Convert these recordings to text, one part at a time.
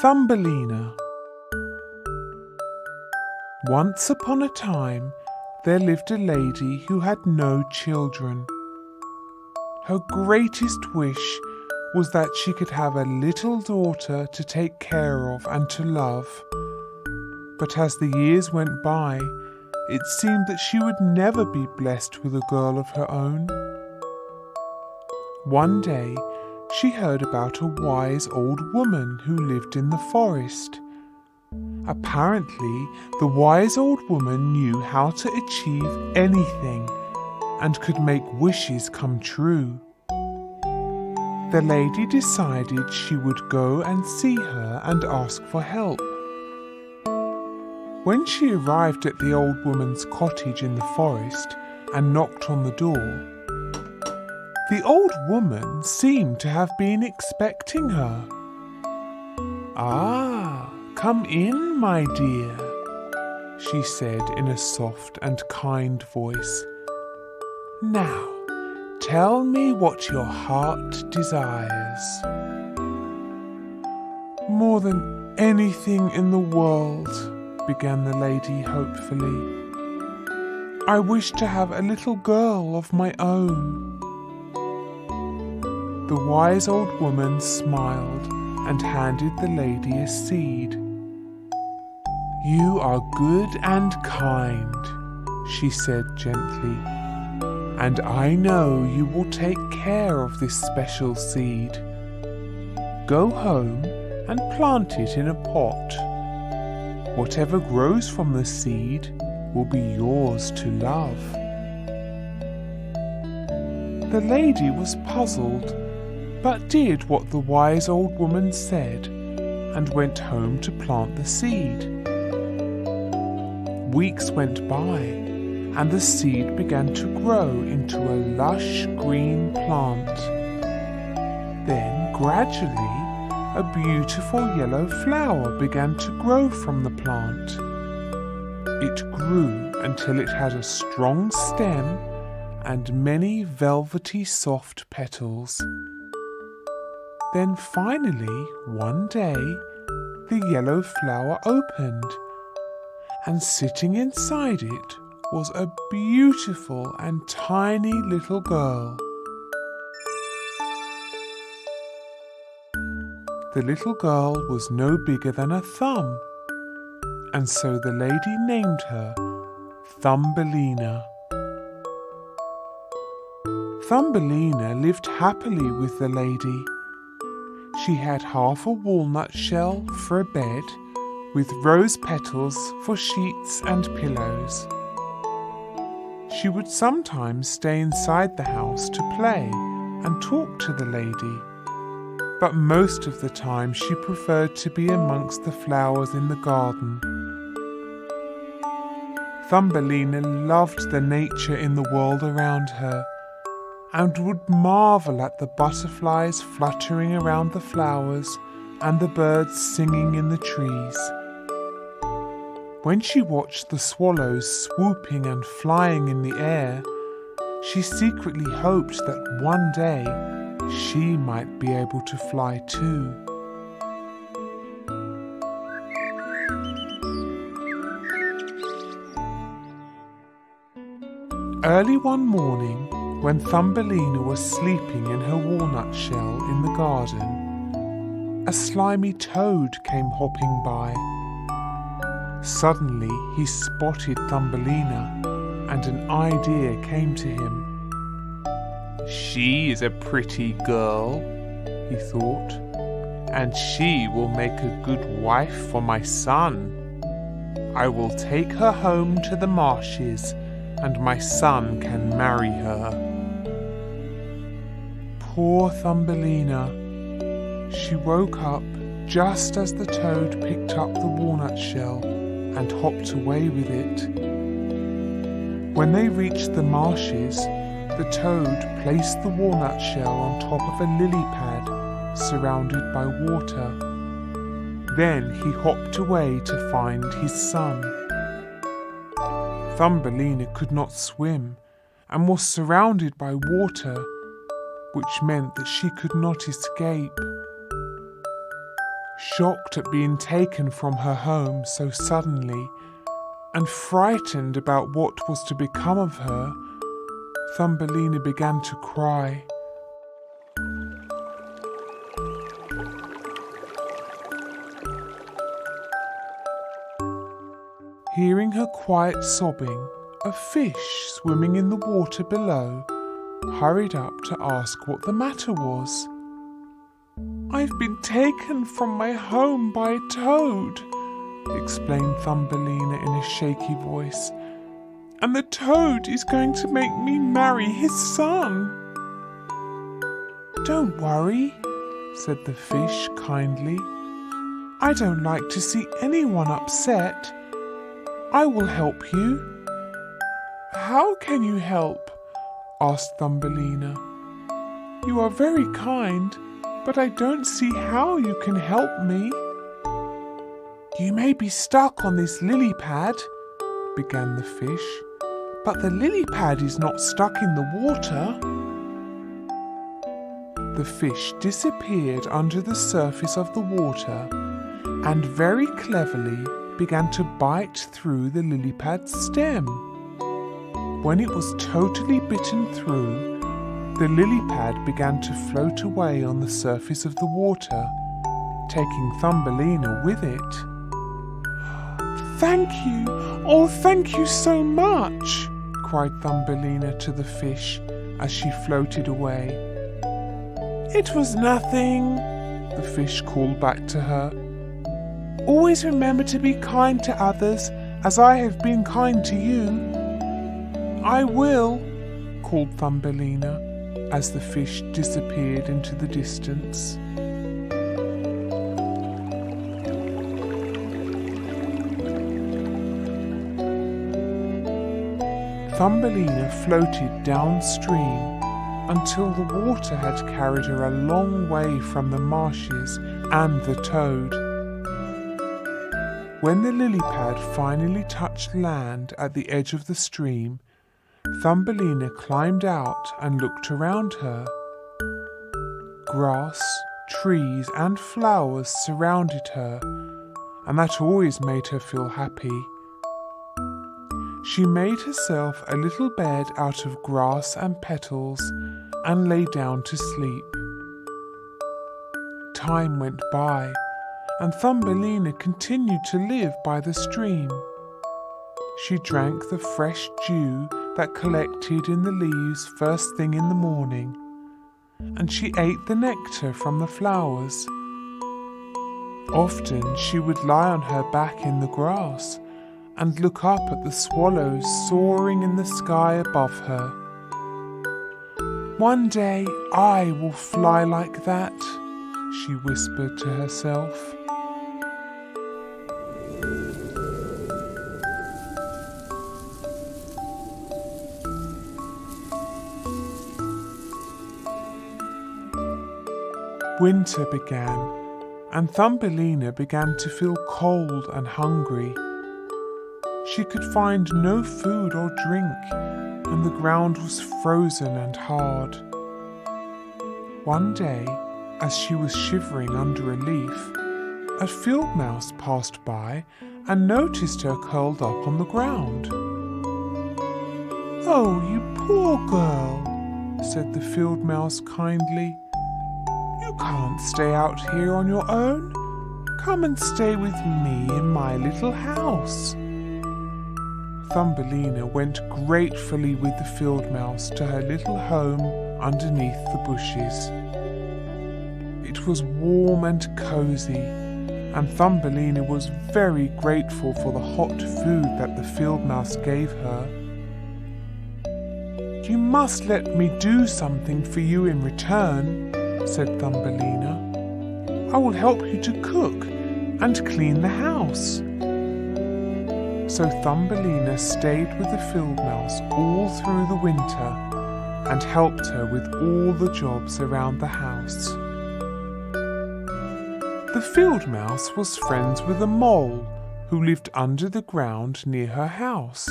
Thumbelina. Once upon a time, there lived a lady who had no children. Her greatest wish was that she could have a little daughter to take care of and to love. But as the years went by, it seemed that she would never be blessed with a girl of her own. One day, she heard about a wise old woman who lived in the forest. Apparently, the wise old woman knew how to achieve anything and could make wishes come true. The lady decided she would go and see her and ask for help. When she arrived at the old woman's cottage in the forest and knocked on the door, the old woman seemed to have been expecting her. "Ah, come in, my dear," she said in a soft and kind voice. "Now, tell me what your heart desires." "More than anything in the world," began the lady hopefully, "I wish to have a little girl of my own." The wise old woman smiled and handed the lady a seed. "You are good and kind," she said gently, "and I know you will take care of this special seed. Go home and plant it in a pot. Whatever grows from the seed will be yours to love." The lady was puzzled, but did what the wise old woman said and went home to plant the seed. Weeks went by, and the seed began to grow into a lush green plant. Then, gradually, a beautiful yellow flower began to grow from the plant. It grew until it had a strong stem and many velvety soft petals. Then finally, one day, the yellow flower opened, and sitting inside it was a beautiful and tiny little girl. The little girl was no bigger than a thumb, and so the lady named her Thumbelina. Thumbelina lived happily with the lady. She had half a walnut shell for a bed, with rose petals for sheets and pillows. She would sometimes stay inside the house to play and talk to the lady, but most of the time she preferred to be amongst the flowers in the garden. Thumbelina loved the nature in the world around her, and would marvel at the butterflies fluttering around the flowers and the birds singing in the trees. When she watched the swallows swooping and flying in the air, she secretly hoped that one day she might be able to fly too. Early one morning, when Thumbelina was sleeping in her walnut shell in the garden, a slimy toad came hopping by. Suddenly he spotted Thumbelina, and an idea came to him. "She is a pretty girl," he thought, "and she will make a good wife for my son. I will take her home to the marshes, and my son can marry her." Poor Thumbelina. She woke up just as the toad picked up the walnut shell and hopped away with it. When they reached the marshes, the toad placed the walnut shell on top of a lily pad surrounded by water. Then he hopped away to find his son. Thumbelina could not swim and was surrounded by water, which meant that she could not escape. Shocked at being taken from her home so suddenly, and frightened about what was to become of her, Thumbelina began to cry. Hearing her quiet sobbing, a fish swimming in the water below hurried up to ask what the matter was. "I've been taken from my home by a toad," explained Thumbelina in a shaky voice, "and the toad is going to make me marry his son." "Don't worry," said the fish kindly. "I don't like to see anyone upset. I will help you." "How can you help?" asked Thumbelina. "You are very kind, but I don't see how you can help me." "You may be stuck on this lily pad," began the fish, "but the lily pad is not stuck in the water." The fish disappeared under the surface of the water and very cleverly began to bite through the lily pad's stem. When it was totally bitten through, the lily pad began to float away on the surface of the water, taking Thumbelina with it. "Thank you! Oh, thank you so much!" cried Thumbelina to the fish as she floated away. "It was nothing," the fish called back to her. "Always remember to be kind to others as I have been kind to you." "I will," called Thumbelina as the fish disappeared into the distance. Thumbelina floated downstream until the water had carried her a long way from the marshes and the toad. When the lily pad finally touched land at the edge of the stream, Thumbelina climbed out and looked around her. Grass, trees, and flowers surrounded her, and that always made her feel happy. She made herself a little bed out of grass and petals and lay down to sleep. Time went by, and Thumbelina continued to live by the stream. She drank the fresh dew that collected in the leaves first thing in the morning, and she ate the nectar from the flowers. Often she would lie on her back in the grass and look up at the swallows soaring in the sky above her. "One day I will fly like that," she whispered to herself. Winter began, and Thumbelina began to feel cold and hungry. She could find no food or drink, and the ground was frozen and hard. One day, as she was shivering under a leaf, a field mouse passed by and noticed her curled up on the ground. "Oh, you poor girl," said the field mouse kindly. "You can't stay out here on your own. Come and stay with me in my little house." Thumbelina went gratefully with the field mouse to her little home underneath the bushes. It was warm and cozy, and Thumbelina was very grateful for the hot food that the field mouse gave her. "You must let me do something for you in return," said Thumbelina. "I will help you to cook and clean the house." So Thumbelina stayed with the field mouse all through the winter and helped her with all the jobs around the house. The field mouse was friends with a mole who lived under the ground near her house.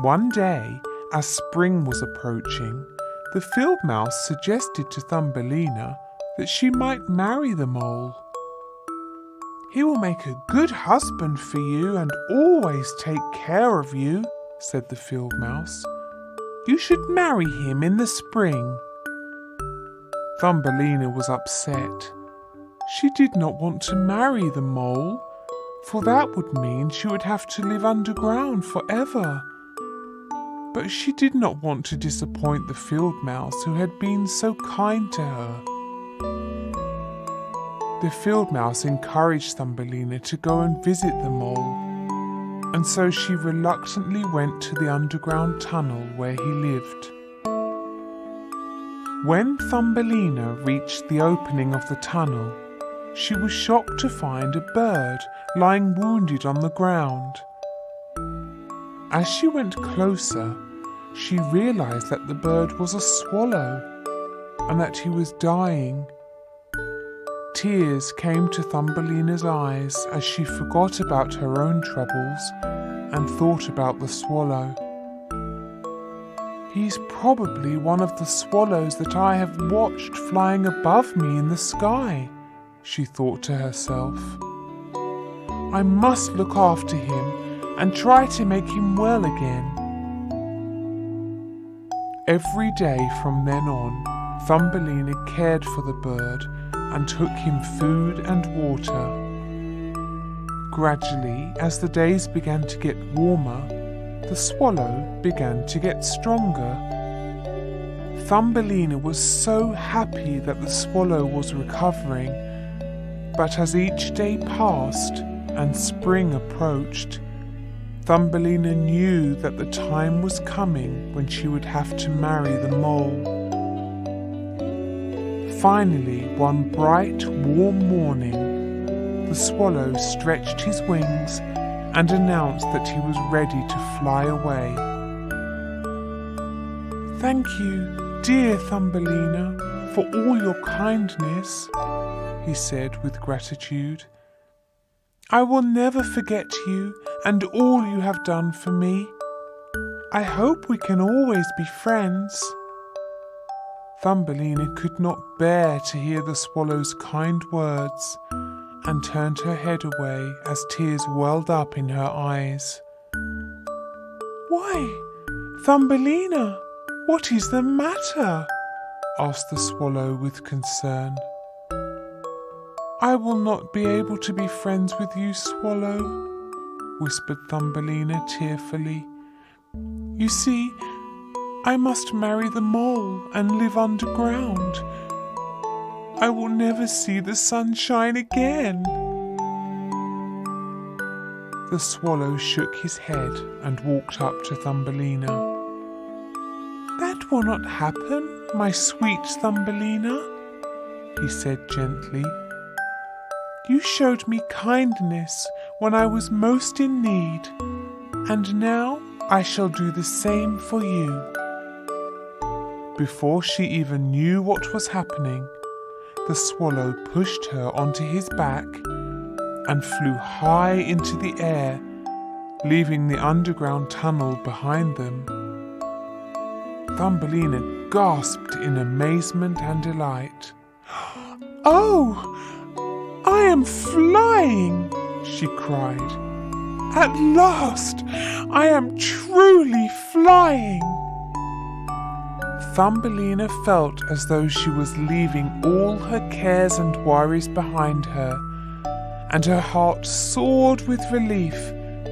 One day, as spring was approaching, the field mouse suggested to Thumbelina that she might marry the mole. "He will make a good husband for you and always take care of you," said the field mouse. "You should marry him in the spring." Thumbelina was upset. She did not want to marry the mole, for that would mean she would have to live underground forever. But she did not want to disappoint the field mouse who had been so kind to her. The field mouse encouraged Thumbelina to go and visit the mole, and so she reluctantly went to the underground tunnel where he lived. When Thumbelina reached the opening of the tunnel, she was shocked to find a bird lying wounded on the ground. As she went closer, she realized that the bird was a swallow and that he was dying. Tears came to Thumbelina's eyes as she forgot about her own troubles and thought about the swallow. "He's probably one of the swallows that I have watched flying above me in the sky," she thought to herself. "I must look after him and try to make him well again." Every day from then on, Thumbelina cared for the bird and took him food and water. Gradually, as the days began to get warmer, the swallow began to get stronger. Thumbelina was so happy that the swallow was recovering, but as each day passed and spring approached, Thumbelina knew that the time was coming when she would have to marry the mole. Finally, one bright, warm morning, the swallow stretched his wings and announced that he was ready to fly away. "Thank you, dear Thumbelina, for all your kindness," he said with gratitude. "I will never forget you and all you have done for me. I hope we can always be friends." Thumbelina could not bear to hear the swallow's kind words and turned her head away as tears welled up in her eyes. "Why, Thumbelina, what is the matter?" asked the swallow with concern. "I will not be able to be friends with you, swallow," whispered Thumbelina tearfully. "You see, I must marry the mole and live underground. I will never see the sunshine again." The swallow shook his head and walked up to Thumbelina. "That will not happen, my sweet Thumbelina," he said gently. "You showed me kindness when I was most in need, and now I shall do the same for you." Before she even knew what was happening, the swallow pushed her onto his back and flew high into the air, leaving the underground tunnel behind them. Thumbelina gasped in amazement and delight. "Oh, I am flying!" she cried. "At last, I am truly flying!" Thumbelina felt as though she was leaving all her cares and worries behind her, and her heart soared with relief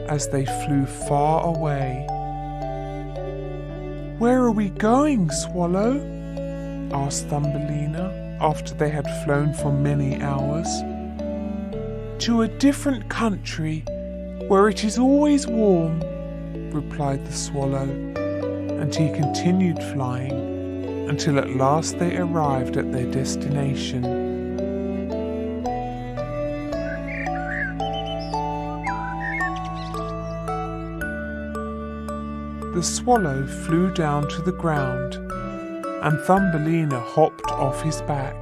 as they flew far away. "Where are we going, Swallow?" asked Thumbelina after they had flown for many hours. "To a different country, where it is always warm," replied the swallow, and he continued flying until at last they arrived at their destination. The swallow flew down to the ground, and Thumbelina hopped off his back.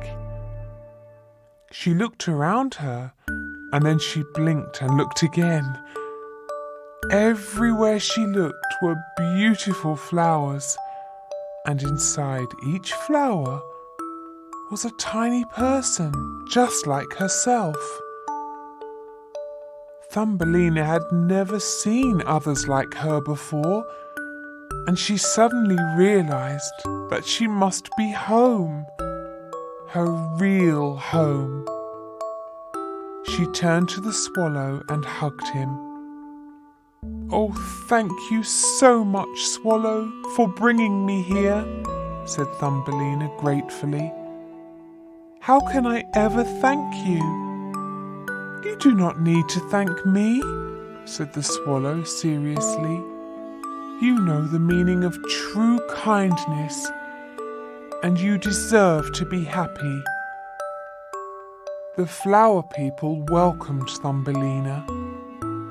She looked around her, and then she blinked and looked again. Everywhere she looked were beautiful flowers, and inside each flower was a tiny person, just like herself. Thumbelina had never seen others like her before, and she suddenly realized that she must be home, her real home. She turned to the swallow and hugged him. "Oh, thank you so much, Swallow, for bringing me here," said Thumbelina gratefully. "How can I ever thank you?" "You do not need to thank me," said the swallow seriously. "You know the meaning of true kindness, and you deserve to be happy." The flower people welcomed Thumbelina,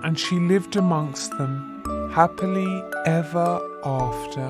and she lived amongst them happily ever after.